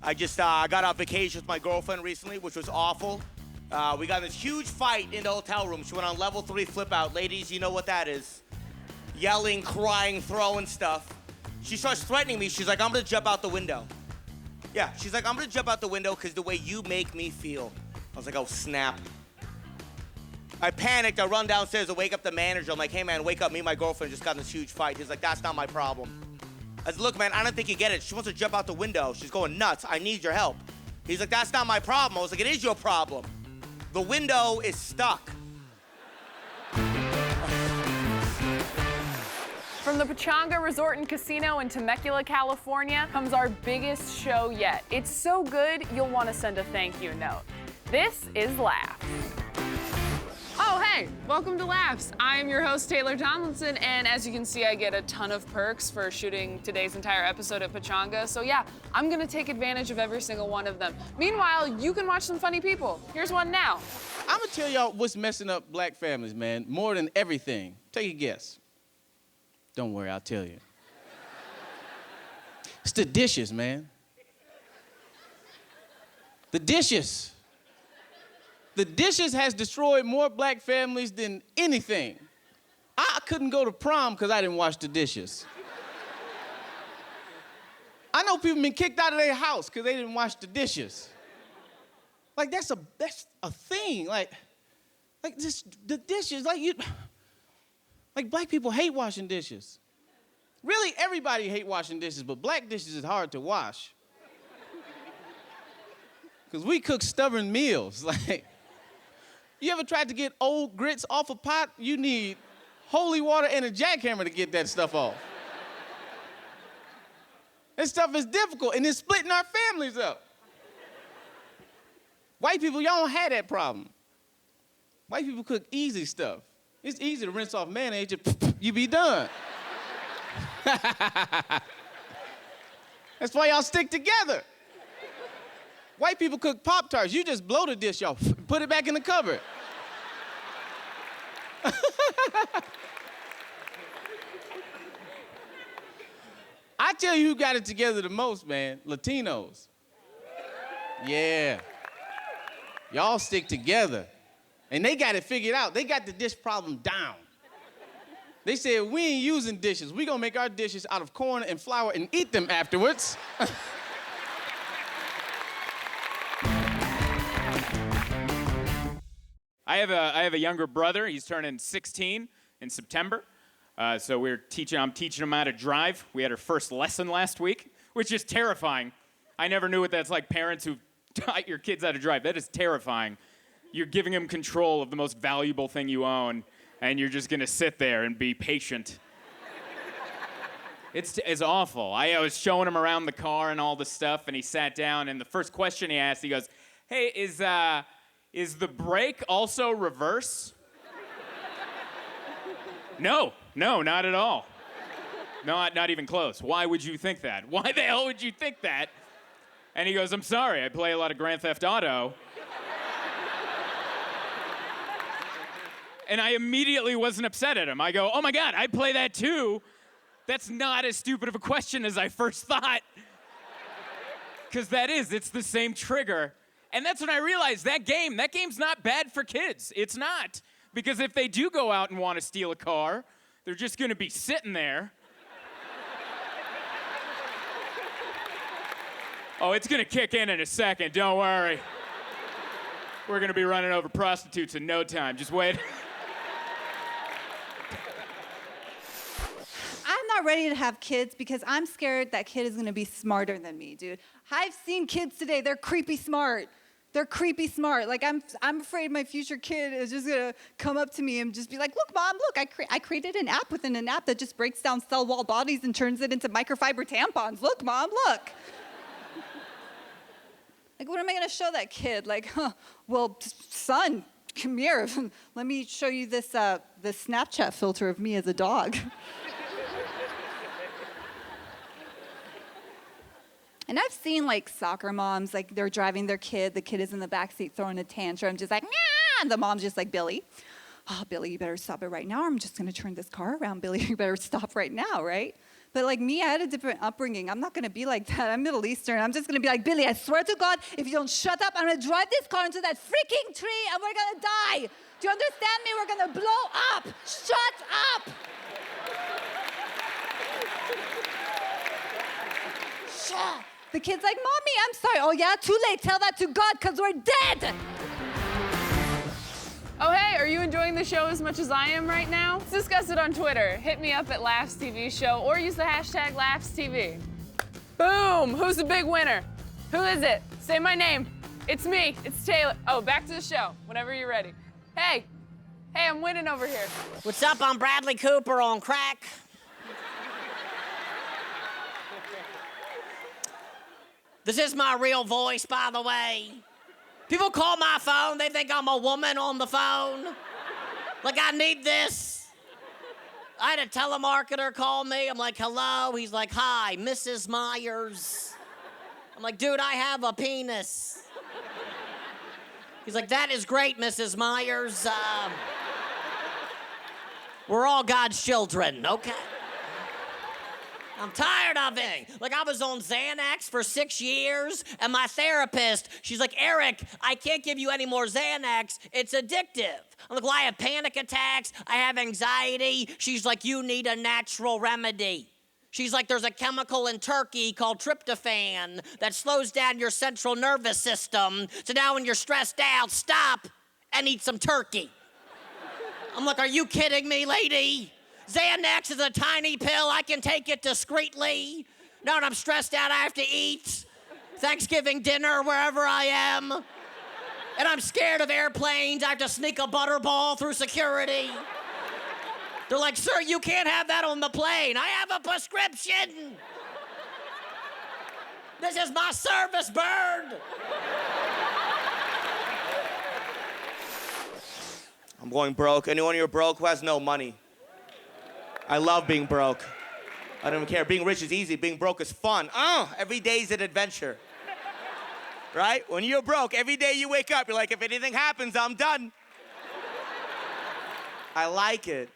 I just got on vacation with my girlfriend recently, which was awful. We got in this huge fight in the hotel room. She went on level 3 flip out. Ladies, you know what that is. Yelling, crying, throwing stuff. She starts threatening me. She's like, I'm gonna jump out the window. Yeah, she's like, I'm gonna jump out the window because the way you make me feel. I was like, oh, snap. I panicked. I run downstairs to wake up the manager. I'm like, hey, man, wake up. Me and my girlfriend just got in this huge fight. He's like, that's not my problem. I said, look, man, I don't think you get it. She wants to jump out the window. She's going nuts. I need your help. He's like, that's not my problem. I was like, it is your problem. The window is stuck. From the Pechanga Resort and Casino in Temecula, California, comes our biggest show yet. It's so good, you'll want to send a thank you note. This is Laughs. Oh, hey, welcome to Laughs. I am your host, Taylor Tomlinson, and as you can see, I get a ton of perks for shooting today's entire episode at Pechanga. So yeah, I'm gonna take advantage of every single one of them. Meanwhile, you can watch some funny people. Here's one now. I'm gonna tell y'all what's messing up black families, man, more than everything. Take a guess. Don't worry, I'll tell you. It's the dishes, man. The dishes. The dishes has destroyed more black families than anything. I couldn't go to prom because I didn't wash the dishes. I know people been kicked out of their house because they didn't wash the dishes. Like that's a thing. Like this, the dishes, like black people hate washing dishes. Really, everybody hate washing dishes, but black dishes is hard to wash. Because we cook stubborn meals. Like, you ever tried to get old grits off a pot? You need holy water and a jackhammer to get that stuff off. This stuff is difficult, and it's splitting our families up. White people, y'all don't have that problem. White people cook easy stuff. It's easy to rinse off mayonnaise, just you be done. That's why y'all stick together. White people cook Pop-Tarts. You just blow the dish off, put it back in the cupboard. I tell you who got it together the most, man, Latinos. Yeah. Y'all stick together. And they got it figured out. They got the dish problem down. They said, we ain't using dishes. We gonna make our dishes out of corn and flour and eat them afterwards. I have a younger brother. He's turning 16 in September. So I'm teaching him how to drive. We had our first lesson last week, which is terrifying. I never knew what that's like, parents who taught your kids how to drive. That is terrifying. You're giving them control of the most valuable thing you own, and you're just gonna sit there and be patient. It's awful. I was showing him around the car and all the stuff, and he sat down, and the first question he asked, he goes, hey, is the brake also reverse? No, not at all. No, not even close. Why would you think that? Why the hell would you think that? And he goes, I'm sorry, I play a lot of Grand Theft Auto. And I immediately wasn't upset at him. I go, oh my God, I play that too. That's not as stupid of a question as I first thought. Because it's the same trigger. And that's when I realized that game's not bad for kids. It's not. Because if they do go out and want to steal a car, they're just gonna be sitting there. Oh, it's gonna kick in a second, don't worry. We're gonna be running over prostitutes in no time, just wait. I'm not ready to have kids because I'm scared that kid is gonna be smarter than me, dude. I've seen kids today, they're creepy smart. They're creepy smart. Like, I'm afraid my future kid is just gonna come up to me and just be like, look, Mom, look, I created an app within an app that just breaks down cell wall bodies and turns it into microfiber tampons. Look, Mom, look. Like, what am I gonna show that kid? Like, well, son, come here. Let me show you this Snapchat filter of me as a dog. And I've seen, like, soccer moms, like, they're driving their kid, the kid is in the backseat throwing a tantrum, just like, nah, and the mom's just like, Billy, oh, Billy, you better stop it right now, or I'm just gonna turn this car around. Billy, you better stop right now, right? But like me, I had a different upbringing. I'm not gonna be like that. I'm Middle Eastern. I'm just gonna be like, Billy, I swear to God, if you don't shut up, I'm gonna drive this car into that freaking tree and we're gonna die. Do you understand me? We're gonna blow up. Shut up. Shut. The kid's like, Mommy, I'm sorry. Oh yeah, too late. Tell that to God, because we're dead. Oh, hey, are you enjoying the show as much as I am right now? Let's discuss it on Twitter. Hit me up at Laughs TV Show or use the hashtag LaughsTV. Boom! Who's the big winner? Who is it? Say my name. It's me. It's Taylor. Oh, back to the show whenever you're ready. Hey, I'm winning over here. What's up? I'm Bradley Cooper on crack. This is my real voice, by the way. People call my phone, they think I'm a woman on the phone. Like, I need this. I had a telemarketer call me. I'm like, hello. He's like, hi, Mrs. Myers. I'm like, dude, I have a penis. He's like, that is great, Mrs. Myers. We're all God's children, okay? I'm tired of it. Like, I was on Xanax for 6 years, and my therapist, she's like, Eric, I can't give you any more Xanax. It's addictive. I'm like, well, I have panic attacks. I have anxiety. She's like, you need a natural remedy. She's like, there's a chemical in turkey called tryptophan that slows down your central nervous system. So now when you're stressed out, stop and eat some turkey. I'm like, are you kidding me, lady? Xanax is a tiny pill. I can take it discreetly. Now when I'm stressed out, I have to eat Thanksgiving dinner wherever I am. And I'm scared of airplanes. I have to sneak a butterball through security. They're like, sir, you can't have that on the plane. I have a prescription. This is my service bird. I'm going broke. Anyone here broke who has no money? I love being broke. I don't even care. Being rich is easy. Being broke is fun. Every day's an adventure. Right? When you're broke, every day you wake up, you're like, if anything happens, I'm done. I like it.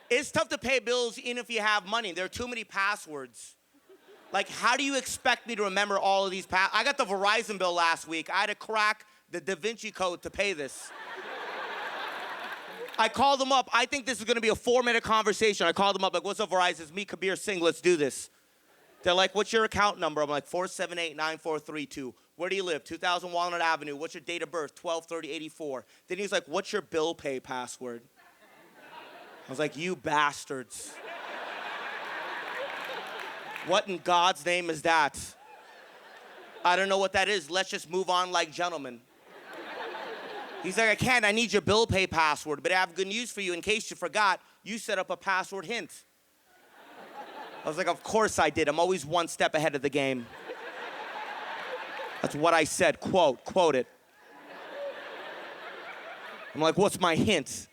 It's tough to pay bills even if you have money. There are too many passwords. Like, how do you expect me to remember all of these I got the Verizon bill last week. I had to crack the Da Vinci Code to pay this. I called them up. I think this is gonna be a 4-minute conversation. I called them up, like, what's up, Verizon? It's me, Kabir Singh. Let's do this. They're like, what's your account number? I'm like, 478-9432. Where do you live? 2000 Walnut Avenue. What's your date of birth? 12/30/84. Then he's like, what's your bill pay password? I was like, you bastards. What in God's name is that? I don't know what that is. Let's just move on like gentlemen. He's like, I can't. I need your bill pay password. But I have good news for you. In case you forgot, you set up a password hint. I was like, of course I did. I'm always one step ahead of the game. That's what I said. Quote it. I'm like, what's my hint?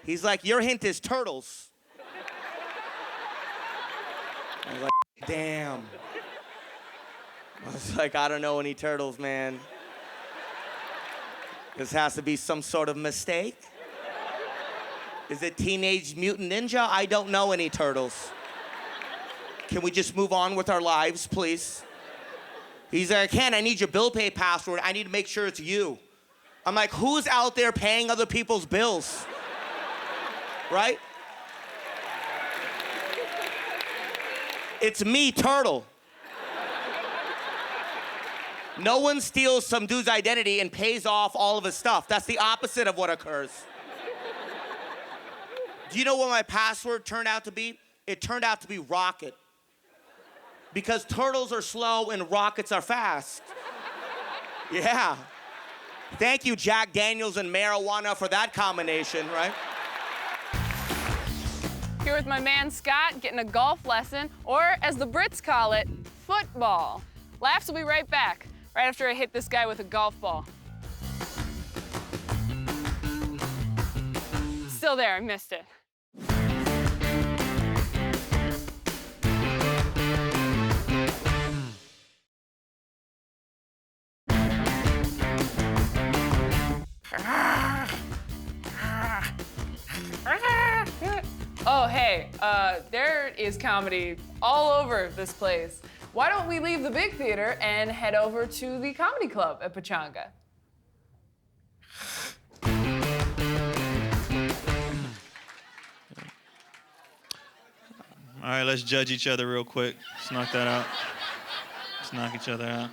He's like, your hint is turtles. I was like, damn. I was like, I don't know any turtles, man. This has to be some sort of mistake. Is it Teenage Mutant Ninja? I don't know any turtles. Can we just move on with our lives, please? He's like, I need your bill pay password. I need to make sure it's you. I'm like, who's out there paying other people's bills? Right? It's me, Turtle. No one steals some dude's identity and pays off all of his stuff. That's the opposite of what occurs. Do you know what my password turned out to be? It turned out to be Rocket. Because turtles are slow and rockets are fast. Yeah. Thank you, Jack Daniels and marijuana, for that combination, right? Here with my man Scott, getting a golf lesson, or as the Brits call it, football. Laughs will be right back, right after I hit this guy with a golf ball. Still there, I missed it. Oh, hey, there is comedy all over this place. Why don't we leave the big theater and head over to the comedy club at Pachanga? All right, let's judge each other real quick. Let's knock that out. Let's knock each other out.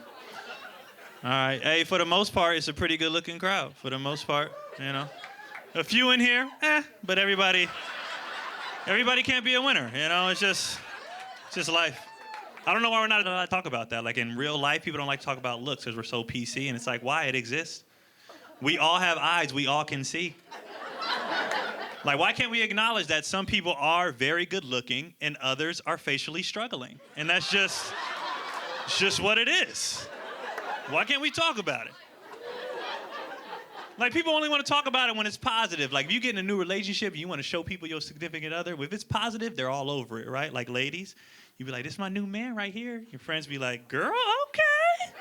All right. Hey, for the most part, it's a pretty good-looking crowd. For the most part, you know. A few in here, but everybody can't be a winner, you know? It's just life. I don't know why we're not allowed to talk about that. Like, in real life, people don't like to talk about looks because we're so PC, and it's like, why? It exists. We all have eyes. We all can see. Like, why can't we acknowledge that some people are very good looking and others are facially struggling? And that's just what it is. Why can't we talk about it? Like, people only want to talk about it when it's positive. Like, if you get in a new relationship and you want to show people your significant other, if it's positive, they're all over it, right? Like, ladies, you be like, this is my new man right here. Your friends be like, girl, okay.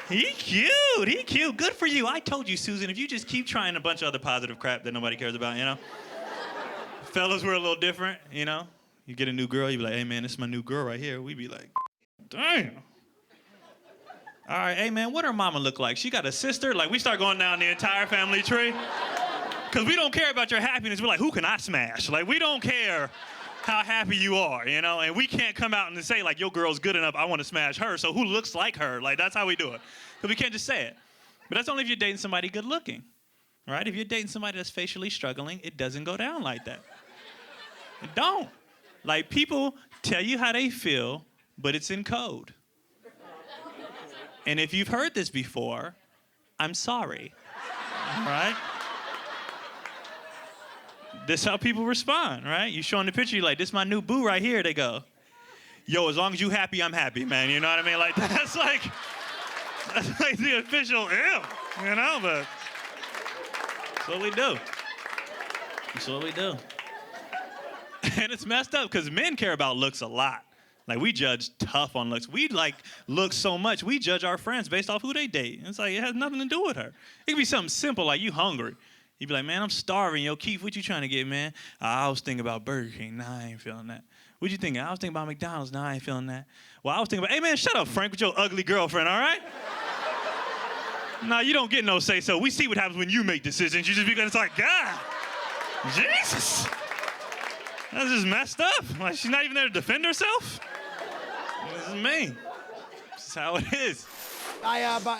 He cute, good for you. I told you, Susan, if you just keep trying a bunch of other positive crap that nobody cares about, you know? Fellas, we're a little different, you know? You get a new girl, you be like, hey, man, this is my new girl right here. We be like, damn. All right, hey, man, what her mama look like? She got a sister? Like, we start going down the entire family tree. Because we don't care about your happiness. We're like, who can I smash? Like, we don't care how happy you are, you know? And we can't come out and say, like, your girl's good enough, I want to smash her, so who looks like her? Like, that's how we do it. Because we can't just say it. But that's only if you're dating somebody good looking, right? If you're dating somebody that's facially struggling, it doesn't go down like that. It don't. Like, people tell you how they feel, but it's in code. And if you've heard this before, I'm sorry, all right? This is how people respond, right? You show them the picture, you're like, this is my new boo right here. They go, yo, as long as you happy, I'm happy, man. You know what I mean? Like, that's like the official you know? But that's what we do. That's what we do. And it's messed up because men care about looks a lot. Like, we judge tough on looks. We like looks so much, we judge our friends based off who they date. It's like, it has nothing to do with her. It could be something simple, like you hungry. You'd be like, man, I'm starving. Yo, Keith, what you trying to get, man? I was thinking about Burger King. Nah, I ain't feeling that. What you thinking? I was thinking about McDonald's. Nah, I ain't feeling that. Well, I was thinking about, hey, man, shut up, Frank, with your ugly girlfriend, all right? Nah, you don't get no say-so. We see what happens when you make decisions. You just because it's like, God, Jesus. That's just messed up. Like, she's not even there to defend herself. This is mean. This is how it is.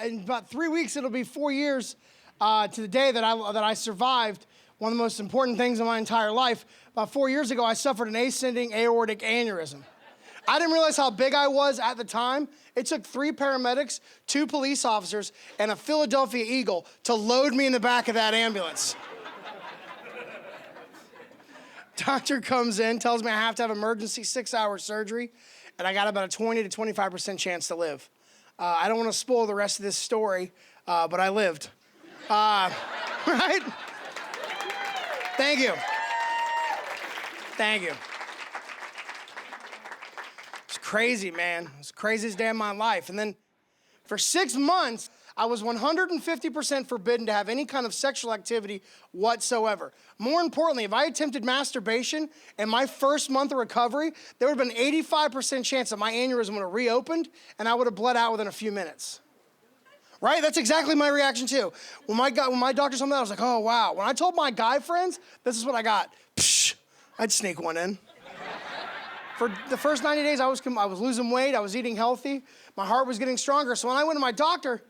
In about 3 weeks, it'll be 4 years to the day that I survived one of the most important things in my entire life. About 4 years ago, I suffered an ascending aortic aneurysm. I didn't realize how big I was at the time. It took 3 paramedics, 2 police officers, and a Philadelphia Eagle to load me in the back of that ambulance. Doctor comes in, tells me I have to have emergency 6-hour surgery, and I got about a 20 to 25% chance to live. I don't want to spoil the rest of this story, but I lived. Right? Thank you. Thank you. It's crazy, man. It's the craziest day of my life. And then for 6 months, I was 150% forbidden to have any kind of sexual activity whatsoever. More importantly, if I attempted masturbation in my first month of recovery, there would have been an 85% chance that my aneurysm would have reopened and I would have bled out within a few minutes. Right? That's exactly my reaction too. When my doctor told me that, I was like, oh, wow. When I told my guy friends, this is what I got. Psh, I'd sneak one in. For the first 90 days, I was losing weight. I was eating healthy. My heart was getting stronger. So when I went to my doctor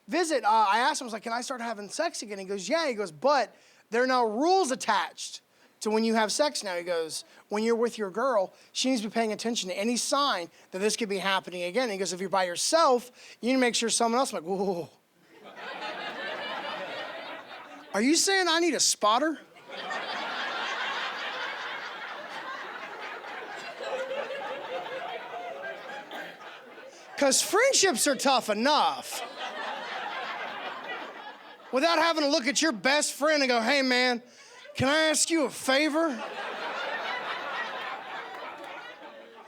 visit, I asked him, I was like, can I start having sex again? He goes, yeah. He goes, but there are now rules attached to when you have sex now. He goes, when you're with your girl, she needs to be paying attention to any sign that this could be happening again. He goes, if you're by yourself, you need to make sure someone else, I'm like, whoa. Are you saying I need a spotter? Because friendships are tough enough. Without having to look at your best friend and go, hey, man, can I ask you a favor?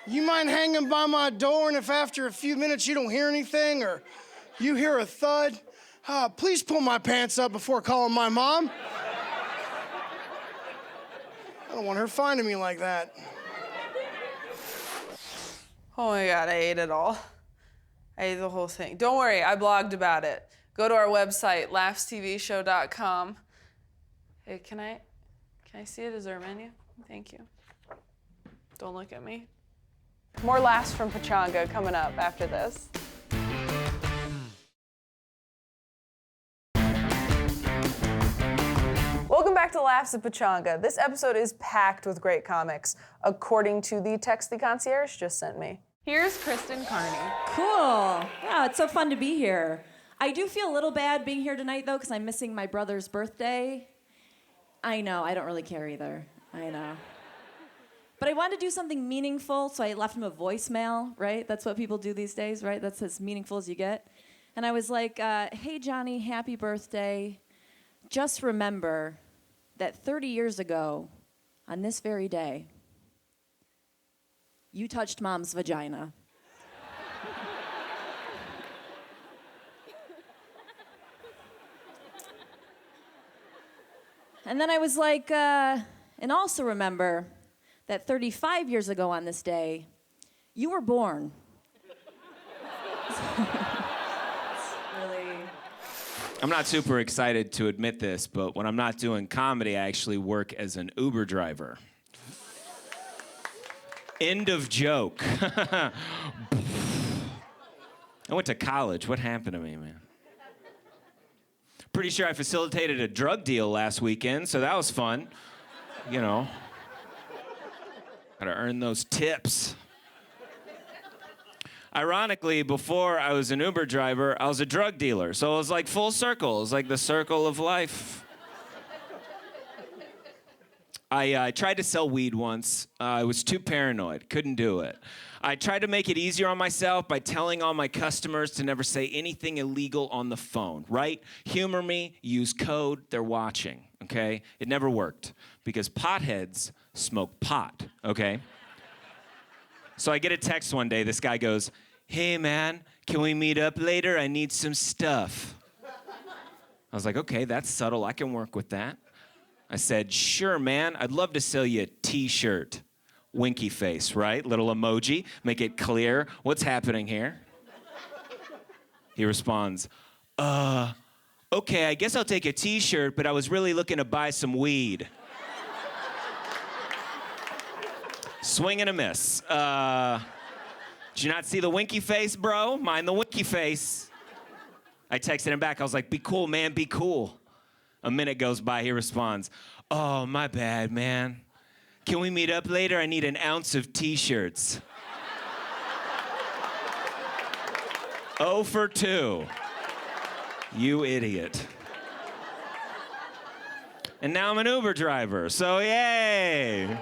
You mind hanging by my door, and if after a few minutes you don't hear anything or you hear a thud, please pull my pants up before calling my mom. I don't want her finding me like that. Oh my God, I ate it all. I ate the whole thing. Don't worry, I blogged about it. Go to our website, laughstvshow.com. Hey, can I see it? Is there a menu? Thank you. Don't look at me. More laughs from Pachanga coming up after this. Welcome back to Laughs at Pachanga. This episode is packed with great comics, according to the text the concierge just sent me. Here's Kristen Carney. Cool. Yeah, it's so fun to be here. I do feel a little bad being here tonight, though, because I'm missing my brother's birthday. I know, I don't really care either. I know. But I wanted to do something meaningful, so I left him a voicemail, right? That's what people do these days, right? That's as meaningful as you get. And I was like, hey, Johnny, happy birthday. Just remember that 30 years ago, on this very day, you touched Mom's vagina. And then I was like, and also remember that 35 years ago on this day, you were born. I'm not super excited to admit this, but when I'm not doing comedy, I actually work as an Uber driver. End of joke. I went to college. What happened to me, man? Pretty sure I facilitated a drug deal last weekend, so that was fun. You know. Gotta earn those tips. Ironically, before I was an Uber driver, I was a drug dealer. So it was like full circle. It was like the circle of life. I tried to sell weed once. I was too paranoid. Couldn't do it. I tried to make it easier on myself by telling all my customers to never say anything illegal on the phone, right? Humor me, use code, they're watching, okay? It never worked because potheads smoke pot, okay? So I get a text one day. This guy goes, hey, man, can we meet up later? I need some stuff. I was like, okay, that's subtle. I can work with that. I said, sure, man. I'd love to sell you a T-shirt. Winky face, right? Little emoji. Make it clear what's happening here. He responds, okay, I guess I'll take a T-shirt, but I was really looking to buy some weed. Swing and a miss. Did you not see the winky face, bro? Mind the winky face. I texted him back. I was like, be cool, man, be cool. A minute goes by. He responds, oh, my bad, man. Can we meet up later? I need an ounce of T-shirts. 0 for 2. You idiot. And now I'm an Uber driver, so yay.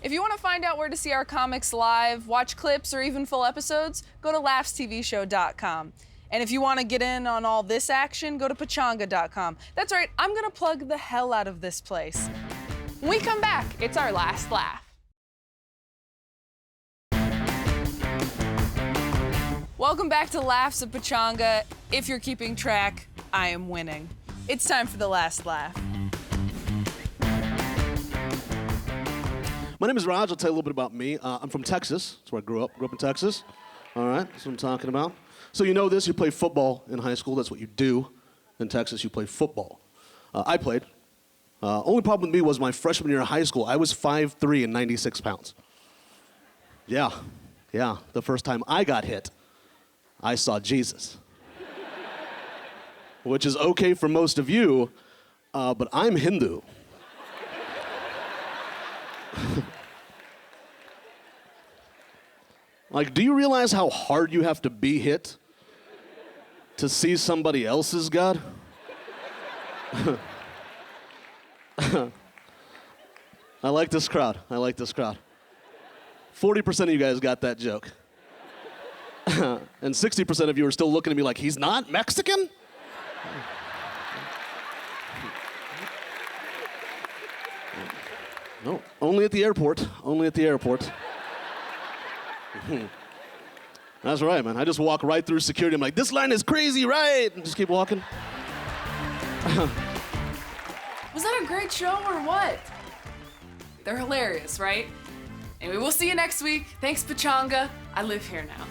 If you want to find out where to see our comics live, watch clips, or even full episodes, go to laughstvshow.com. And if you want to get in on all this action, go to pachanga.com. That's right, I'm going to plug the hell out of this place. When we come back, it's our last laugh. Welcome back to Laughs at Pachanga. If you're keeping track, I am winning. It's time for the last laugh. My name is Raj. I'll tell you a little bit about me. I'm from Texas. That's where I grew up. Grew up in Texas. All right, that's what I'm talking about. So you know this, you play football in high school. That's what you do in Texas. You play football. I played. Only problem with me was my freshman year of high school, I was 5'3" and 96 pounds. Yeah. The first time I got hit, I saw Jesus. Which is okay for most of you, but I'm Hindu. Like, do you realize how hard you have to be hit to see somebody else's God? I like this crowd. 40% of you guys got that joke. And 60% of you are still looking at me like, he's not Mexican? No, only at the airport. That's right, man. I just walk right through security. I'm like, this line is crazy, right? And just keep walking. Was that a great show or what? They're hilarious, right? Anyway, we'll see you next week. Thanks, Pachanga. I live here now.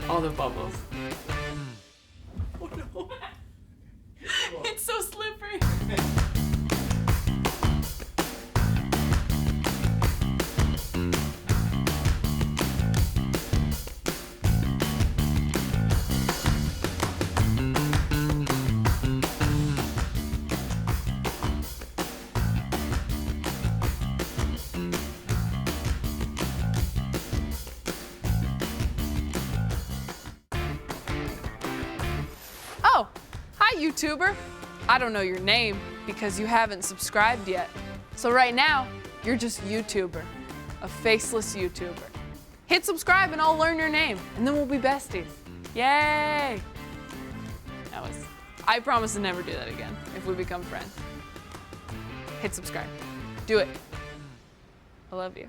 All the bubbles. Oh no. It's so slippery. Oh, hi YouTuber. I don't know your name because you haven't subscribed yet. So right now, you're just YouTuber, a faceless YouTuber. Hit subscribe and I'll learn your name and then we'll be besties. Yay! I promise to never do that again if we become friends. Hit subscribe. Do it. I love you.